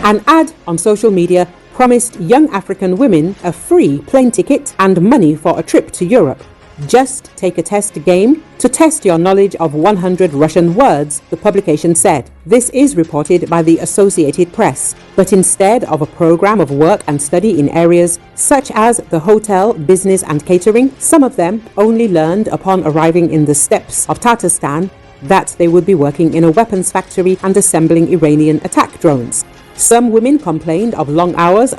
An ad on social media promised young African women a free plane ticket and money for a trip to Europe. Just take a test game to test your knowledge of 100 Russian words, the publication said. This is reported by the Associated Press. But instead of a program of work and study in areas such as the hotel, business and catering, some of them only learned upon arriving in the steppes of Tatarstan that they would be working in a weapons factory and assembling Iranian attack drones. Some women complained of long hours.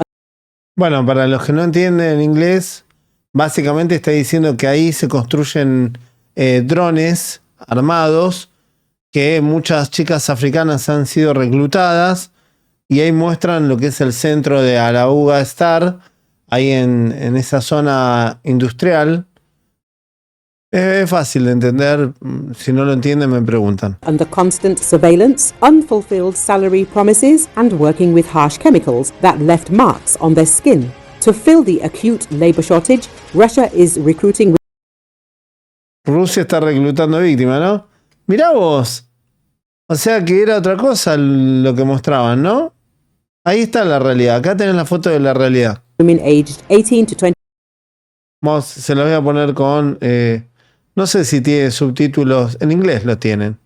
Bueno, para los que no entienden inglés, básicamente está diciendo que ahí se construyen drones armados, que muchas chicas africanas han sido reclutadas, y ahí muestran lo que es el centro de Alabuga Star, ahí en esa zona industrial. Es fácil de entender, si no lo entienden me preguntan. Under constant surveillance, unfulfilled salary promises and working with harsh chemicals that left marks on their skin. To fill the acute labor shortage, Russia is recruiting. Rusia está reclutando víctimas, ¿no? Mirá vos. O sea que era otra cosa lo que mostraban, ¿no? Ahí está la realidad. Acá tenés la foto de la realidad. Women aged 18 to 20. Vamos, se la voy a poner con... no sé si tiene subtítulos. En inglés lo tienen.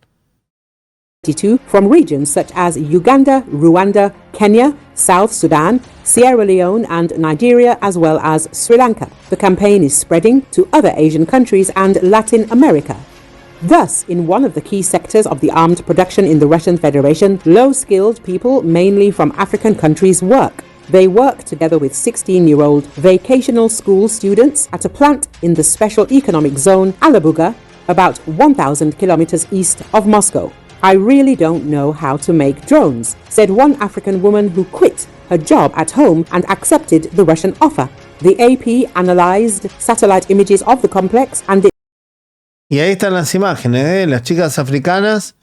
From regions such as Uganda, Rwanda, Kenya, South Sudan, Sierra Leone and Nigeria, as well as Sri Lanka. The campaign is spreading to other Asian countries and Latin America. Thus, in one of the key sectors of the armed production in the Russian Federation, low-skilled people, mainly from African countries, work. They work together with 16-year-old vacational school students at a plant in the Special Economic Zone, Alabuga, about 1,000 kilometers east of Moscow. I really don't know how to make drones, said one African woman who quit her job at home and accepted the Russian offer. The AP analyzed satellite images of the complex and it. Y ahí están las imágenes de las chicas africanas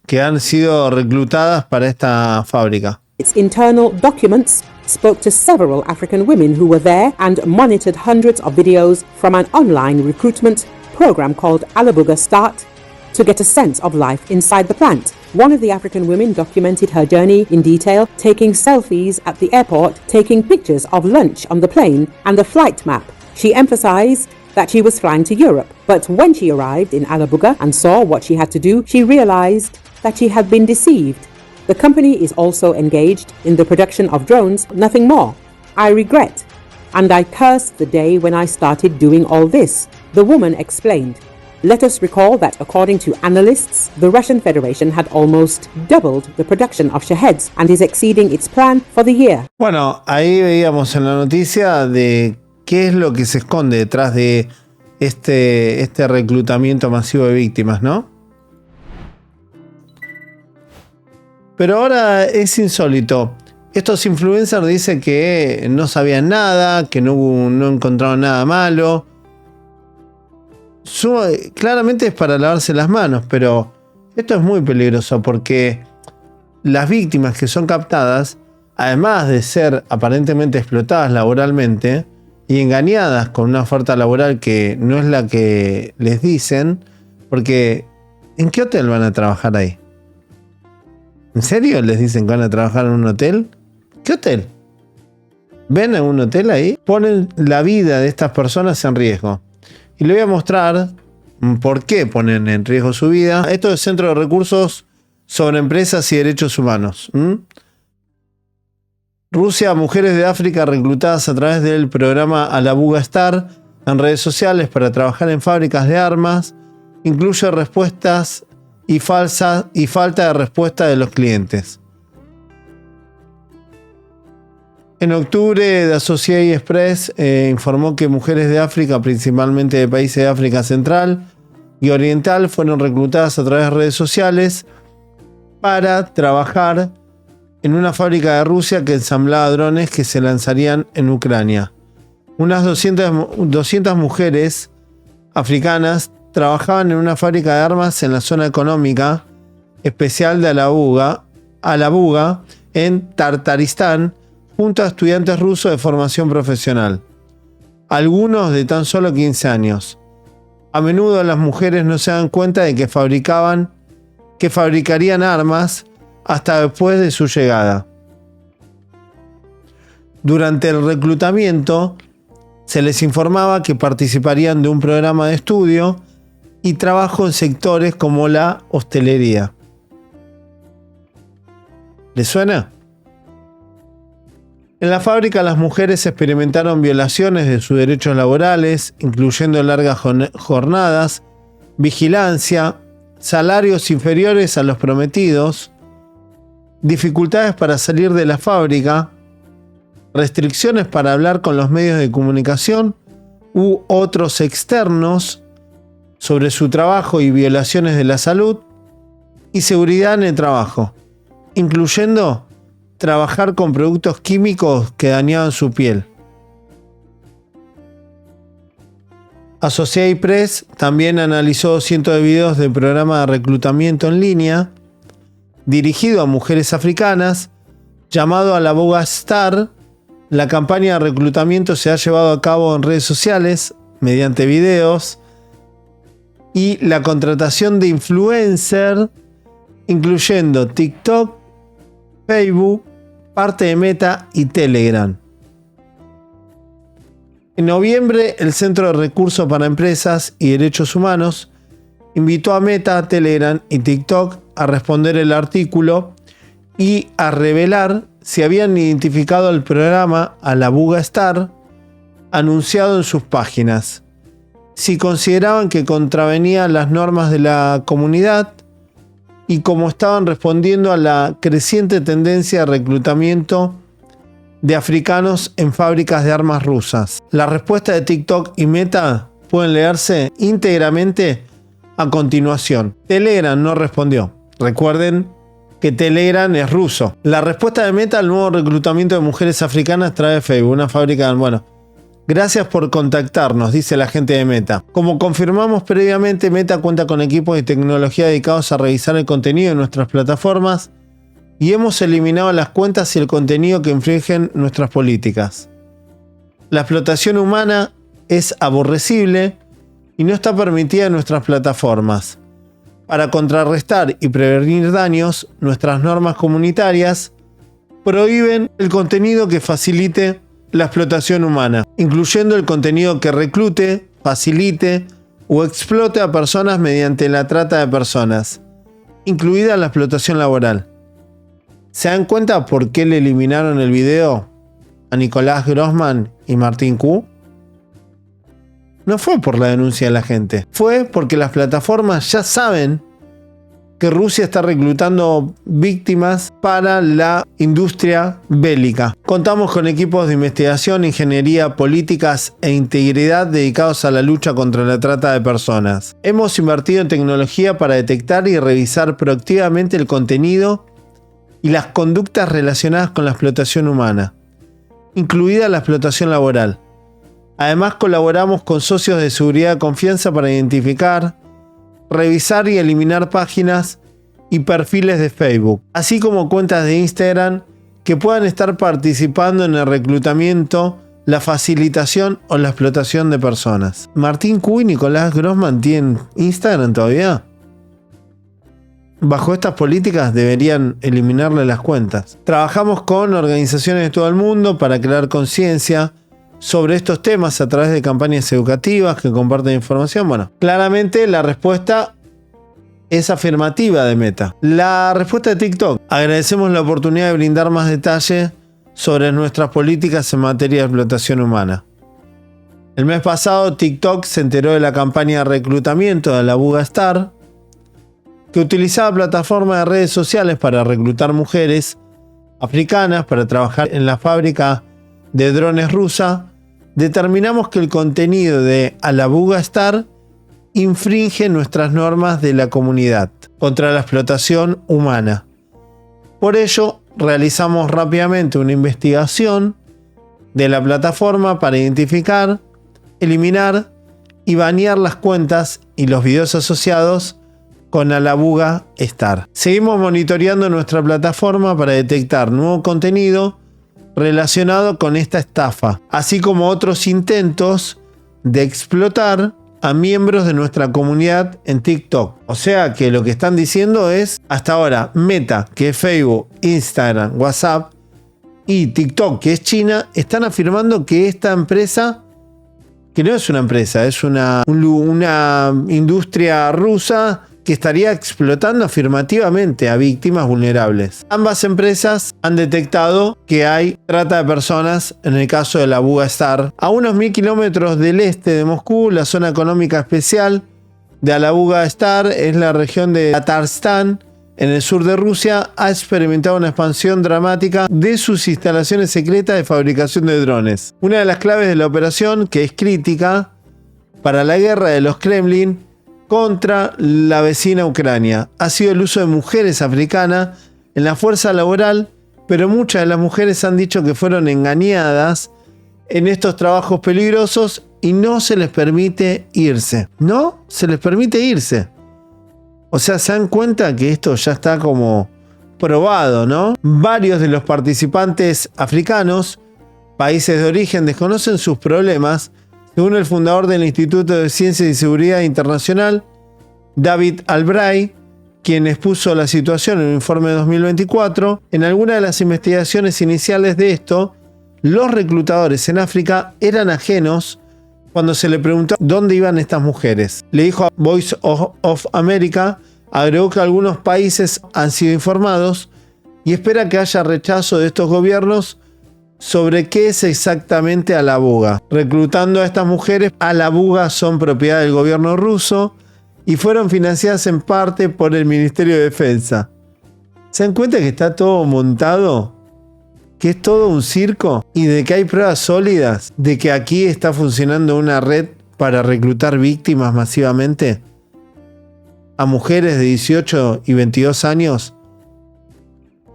que han sido reclutadas para esta fábrica. Its internal documents spoke to several African women who were there and monitored hundreds of videos from an online recruitment program called Alabuga Start to get a sense of life inside the plant. One of the African women documented her journey in detail, taking selfies at the airport, taking pictures of lunch on the plane and a flight map. She emphasized that she was flying to Europe, but when she arrived in Alabuga and saw what she had to do, she realized that she had been deceived. The company is also engaged in the production of drones, nothing more. I regret, and I curse the day when I started doing all this, the woman explained. Let us recall that according to analysts, the Russian Federation had almost doubled the production of Shaheds and is exceeding its plan for the year. Bueno, ahí veíamos en la noticia de qué es lo que se esconde detrás de este reclutamiento masivo de víctimas, ¿no? Pero ahora es insólito. Estos influencers dicen que no sabían nada, que no encontraron nada malo. Claramente es para lavarse las manos, pero esto es muy peligroso porque las víctimas que son captadas, además de ser aparentemente explotadas laboralmente y engañadas con una oferta laboral que no es la que les dicen, porque ¿en qué hotel van a trabajar ahí? ¿En serio les dicen que van a trabajar en un hotel? ¿Qué hotel? ¿Ven a un hotel ahí? Ponen la vida de estas personas en riesgo. Y le voy a mostrar por qué ponen en riesgo su vida. Esto es Centro de Recursos sobre Empresas y Derechos Humanos. Rusia, mujeres de África reclutadas a través del programa Alabuga Star en redes sociales para trabajar en fábricas de armas. Incluye respuestas y falta de respuesta de los clientes. En octubre, The Associated Press informó que mujeres de África, principalmente de países de África Central y Oriental, fueron reclutadas a través de redes sociales para trabajar en una fábrica de Rusia que ensamblaba drones que se lanzarían en Ucrania. Unas 200 mujeres africanas trabajaban en una fábrica de armas en la zona económica especial de Alabuga, en Tartaristán, junto a estudiantes rusos de formación profesional, algunos de tan solo 15 años. A menudo las mujeres no se dan cuenta de que fabricarían armas hasta después de su llegada. Durante el reclutamiento se les informaba que participarían de un programa de estudio y trabajo en sectores como la hostelería. ¿Les suena? En la fábrica las mujeres experimentaron violaciones de sus derechos laborales, incluyendo largas jornadas, vigilancia, salarios inferiores a los prometidos, dificultades para salir de la fábrica, restricciones para hablar con los medios de comunicación u otros externos sobre su trabajo y violaciones de la salud y seguridad en el trabajo, incluyendo trabajar con productos químicos que dañaban su piel. Associated Press también analizó cientos de videos del programa de reclutamiento en línea dirigido a mujeres africanas llamado Alabuga Star. La campaña de reclutamiento se ha llevado a cabo en redes sociales mediante videos y la contratación de influencers, incluyendo TikTok, Facebook, parte de Meta y Telegram. En noviembre, el Centro de Recursos para Empresas y Derechos Humanos invitó a Meta, Telegram y TikTok a responder el artículo y a revelar si habían identificado el programa Alabuga Star anunciado en sus páginas, si consideraban que contravenía las normas de la comunidad y cómo estaban respondiendo a la creciente tendencia de reclutamiento de africanos en fábricas de armas rusas. La respuesta de TikTok y Meta pueden leerse íntegramente a continuación. Telegram no respondió. Recuerden que Telegram es ruso. La respuesta de Meta al nuevo reclutamiento de mujeres africanas trae Facebook, una fábrica, gracias por contactarnos, dice la gente de Meta. Como confirmamos previamente, Meta cuenta con equipos de tecnología dedicados a revisar el contenido de nuestras plataformas y hemos eliminado las cuentas y el contenido que infringen nuestras políticas. La explotación humana es aborrecible y no está permitida en nuestras plataformas. Para contrarrestar y prevenir daños, nuestras normas comunitarias prohíben el contenido que facilite la explotación humana, incluyendo el contenido que reclute, facilite o explote a personas mediante la trata de personas, incluida la explotación laboral. ¿Se dan cuenta por qué le eliminaron el video a Nicolás Grossman y Martín Q? No fue por la denuncia de la gente, fue porque las plataformas ya saben que Rusia está reclutando víctimas para la industria bélica. Contamos con equipos de investigación, ingeniería, políticas e integridad dedicados a la lucha contra la trata de personas. Hemos invertido en tecnología para detectar y revisar proactivamente el contenido y las conductas relacionadas con la explotación humana, incluida la explotación laboral. Además, colaboramos con socios de seguridad de confianza para identificar, revisar y eliminar páginas y perfiles de Facebook, así como cuentas de Instagram que puedan estar participando en el reclutamiento, la facilitación o la explotación de personas. ¿Martín Q y Nicolás Grossman tienen Instagram todavía? Bajo estas políticas deberían eliminarle las cuentas. Trabajamos con organizaciones de todo el mundo para crear conciencia sobre estos temas a través de campañas educativas que comparten información. Claramente la respuesta es afirmativa de Meta. La respuesta de TikTok. Agradecemos la oportunidad de brindar más detalle sobre nuestras políticas en materia de explotación humana. El mes pasado TikTok se enteró de la campaña de reclutamiento de Alabuga Star, que utilizaba plataformas de redes sociales para reclutar mujeres africanas para trabajar en la fábrica de drones rusa. Determinamos que el contenido de Alabuga Star infringe nuestras normas de la comunidad contra la explotación humana. Por ello, realizamos rápidamente una investigación de la plataforma para identificar, eliminar y banear las cuentas y los videos asociados con Alabuga Star. Seguimos monitoreando nuestra plataforma para detectar nuevo contenido relacionado con esta estafa, así como otros intentos de explotar a miembros de nuestra comunidad en TikTok. O sea que lo que están diciendo es, hasta ahora, Meta, que es Facebook, Instagram, WhatsApp, y TikTok, que es China, están afirmando que esta empresa, que no es una empresa, es una industria rusa que estaría explotando afirmativamente a víctimas vulnerables. Ambas empresas han detectado que hay trata de personas en el caso de la Buga Star. A unos 1000 kilómetros del este de Moscú, la zona económica especial de Alabuga Star es la región de Tatarstan, en el sur de Rusia, ha experimentado una expansión dramática de sus instalaciones secretas de fabricación de drones. Una de las claves de la operación, que es crítica para la guerra de los Kremlin contra la vecina Ucrania, ha sido el uso de mujeres africanas en la fuerza laboral, pero muchas de las mujeres han dicho que fueron engañadas en estos trabajos peligrosos y no se les permite irse. No se les permite irse. O sea, se dan cuenta que esto ya está como probado, ¿no? Varios de los participantes africanos, países de origen, desconocen sus problemas. Según el fundador del Instituto de Ciencia y Seguridad Internacional, David Albright, quien expuso la situación en un informe de 2024, en alguna de las investigaciones iniciales de esto, los reclutadores en África eran ajenos cuando se le preguntó dónde iban estas mujeres. Le dijo a Voice of America, agregó que algunos países han sido informados y espera que haya rechazo de estos gobiernos sobre qué es exactamente Alabuga. Reclutando a estas mujeres, Alabuga son propiedad del gobierno ruso y fueron financiadas en parte por el Ministerio de Defensa. ¿Se dan cuenta que está todo montado? ¿Que es todo un circo? ¿Y de que hay pruebas sólidas de que aquí está funcionando una red para reclutar víctimas masivamente a mujeres de 18 y 22 años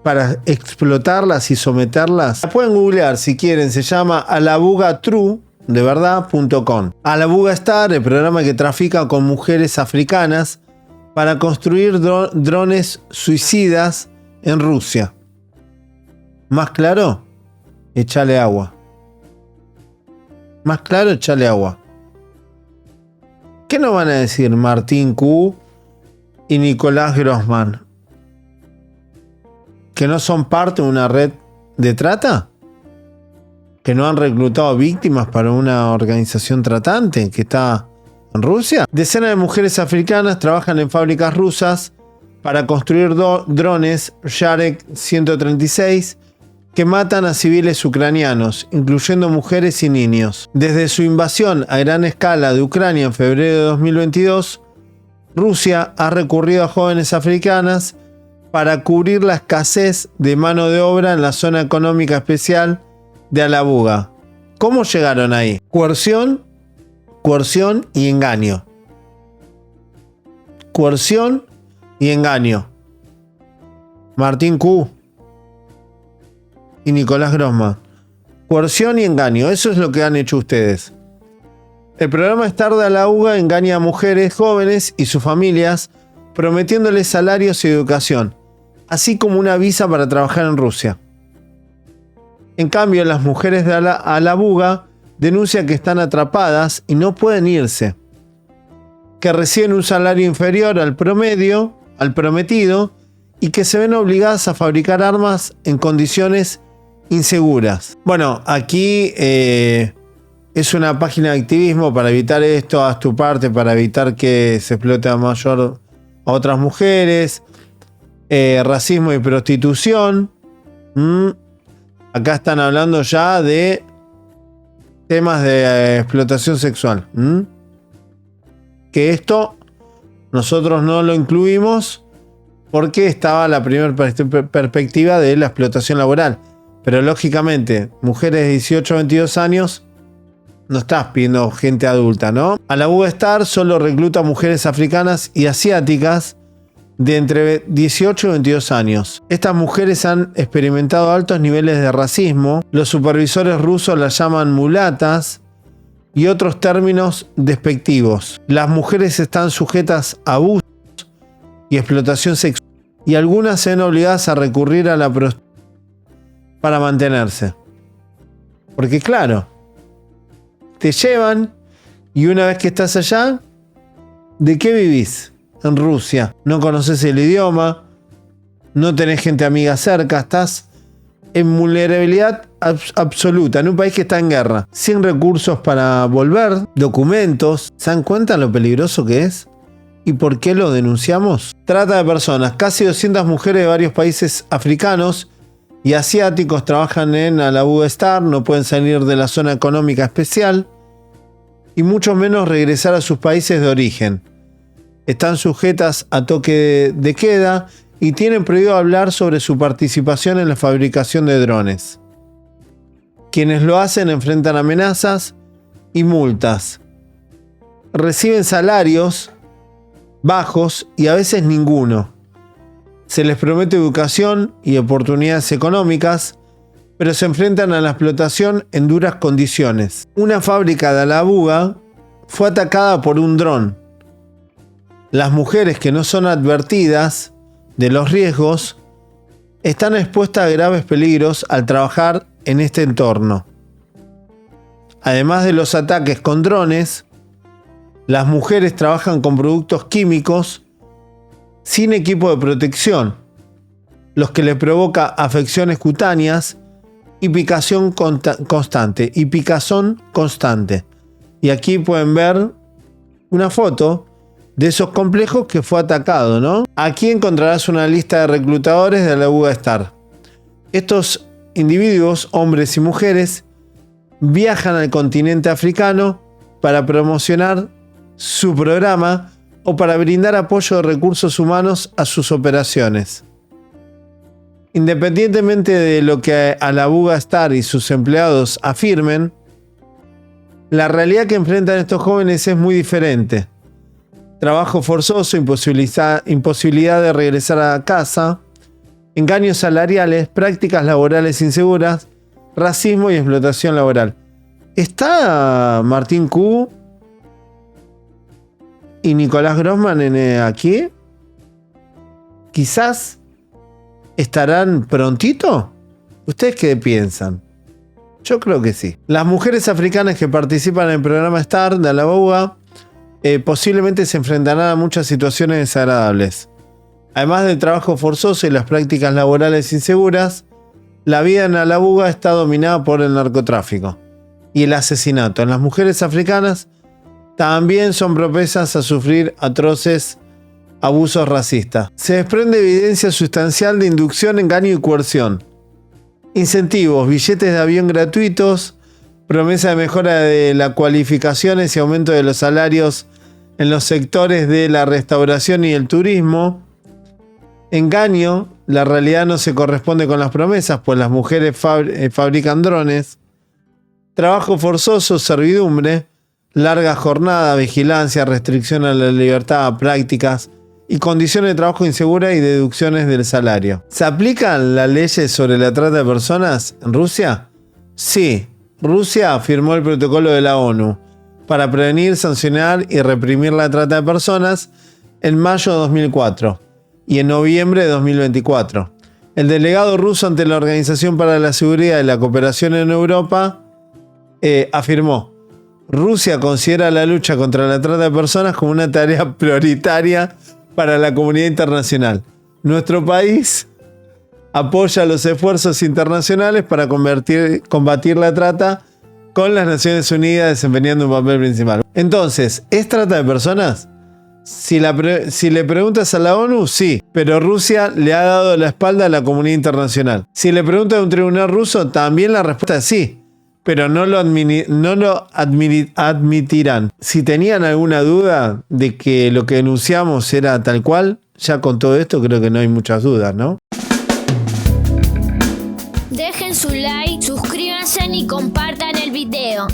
para explotarlas y someterlas? La pueden googlear si quieren, se llama alabugatrue, de verdad.com. Alabuga Star, el programa que trafica con mujeres africanas para construir drones suicidas en Rusia. ¿Más claro? Échale agua. Más claro, échale agua. ¿Qué nos van a decir Martín Q y Nicolás Grossman? ¿Que no son parte de una red de trata? ¿Que no han reclutado víctimas para una organización tratante que está en Rusia? Decenas de mujeres africanas trabajan en fábricas rusas para construir drones Yarek 136 que matan a civiles ucranianos, incluyendo mujeres y niños. Desde su invasión a gran escala de Ucrania en febrero de 2022, Rusia ha recurrido a jóvenes africanas para cubrir la escasez de mano de obra en la zona económica especial de Alabuga. ¿Cómo llegaron ahí? Coerción y engaño. Coerción y engaño. Martín Q y Nicolás Grossman. Coerción y engaño. Eso es lo que han hecho ustedes. El programa Star de Alabuga engaña a mujeres jóvenes y sus familias, prometiéndoles salarios y educación, así como una visa para trabajar en Rusia. En cambio, las mujeres de Alabuga denuncian que están atrapadas y no pueden irse, que reciben un salario inferior al prometido, y que se ven obligadas a fabricar armas en condiciones inseguras. Bueno, aquí es una página de activismo para evitar esto, haz tu parte para evitar que se explote a otras mujeres, racismo y prostitución. Acá están hablando ya de temas de explotación sexual. Que esto nosotros no lo incluimos porque estaba la primera perspectiva de la explotación laboral. Pero lógicamente, mujeres de 18 a 22 años, no estás pidiendo gente adulta, ¿no? Alabuga Star solo recluta mujeres africanas y asiáticas de entre 18 y 22 años. Estas mujeres han experimentado altos niveles de racismo. Los supervisores rusos las llaman mulatas y otros términos despectivos. Las mujeres están sujetas a abusos y explotación sexual, y algunas se ven obligadas a recurrir a la prostitución para mantenerse. Porque claro, te llevan y una vez que estás allá, ¿de qué vivís? En Rusia. No conoces el idioma, no tenés gente amiga cerca, estás en vulnerabilidad absoluta, en un país que está en guerra, sin recursos para volver, documentos. ¿Se dan cuenta lo peligroso que es? ¿Y por qué lo denunciamos? Trata de personas. Casi 200 mujeres de varios países africanos y asiáticos trabajan en Alabuga Star, no pueden salir de la zona económica especial y mucho menos regresar a sus países de origen. Están sujetas a toque de queda y tienen prohibido hablar sobre su participación en la fabricación de drones. Quienes lo hacen enfrentan amenazas y multas. Reciben salarios bajos y a veces ninguno. Se les promete educación y oportunidades económicas, pero se enfrentan a la explotación en duras condiciones. Una fábrica de Alabuga fue atacada por un dron. Las mujeres que no son advertidas de los riesgos están expuestas a graves peligros al trabajar en este entorno. Además de los ataques con drones, las mujeres trabajan con productos químicos sin equipo de protección, los que les provoca afecciones cutáneas y picazón constante. Y aquí pueden ver una foto de esos complejos que fue atacado, ¿no? Aquí encontrarás una lista de reclutadores de Alabuga Star. Estos individuos, hombres y mujeres, viajan al continente africano para promocionar su programa o para brindar apoyo de recursos humanos a sus operaciones. Independientemente de lo que Alabuga Star y sus empleados afirmen, la realidad que enfrentan estos jóvenes es muy diferente. Trabajo forzoso, imposibilidad de regresar a casa, engaños salariales, prácticas laborales inseguras, racismo y explotación laboral. ¿Está Martín Kubu y Nicolás Grossman aquí? Quizás estarán prontito. ¿Ustedes qué piensan? Yo creo que sí. Las mujeres africanas que participan en el programa STAR de Alabuga posiblemente se enfrentarán a muchas situaciones desagradables. Además del trabajo forzoso y las prácticas laborales inseguras, la vida en Alabuga está dominada por el narcotráfico y el asesinato. Las mujeres africanas también son propensas a sufrir atroces abusos racistas. Se desprende evidencia sustancial de inducción, engaño y coerción. Incentivos, billetes de avión gratuitos, promesa de mejora de las cualificaciones y aumento de los salarios en los sectores de la restauración y el turismo. Engaño, la realidad no se corresponde con las promesas, pues las mujeres fabrican drones. Trabajo forzoso, servidumbre, larga jornada, vigilancia, restricción a la libertad, prácticas y condiciones de trabajo inseguras y deducciones del salario. ¿Se aplican las leyes sobre la trata de personas en Rusia? Sí. Rusia firmó el protocolo de la ONU para prevenir, sancionar y reprimir la trata de personas en mayo de 2004 y en noviembre de 2024. El delegado ruso ante la Organización para la Seguridad y la Cooperación en Europa afirmó: Rusia considera la lucha contra la trata de personas como una tarea prioritaria para la comunidad internacional. Nuestro país apoya los esfuerzos internacionales para combatir la trata con las Naciones Unidas desempeñando un papel principal. Entonces, ¿es trata de personas? Si le preguntas a la ONU, sí, pero Rusia le ha dado la espalda a la comunidad internacional. Si le preguntas a un tribunal ruso, también la respuesta es sí, pero no lo admitirán. Si tenían alguna duda de que lo que denunciamos era tal cual, ya con todo esto creo que no hay muchas dudas, ¿no? Dejen su like, suscríbanse y compartan el video.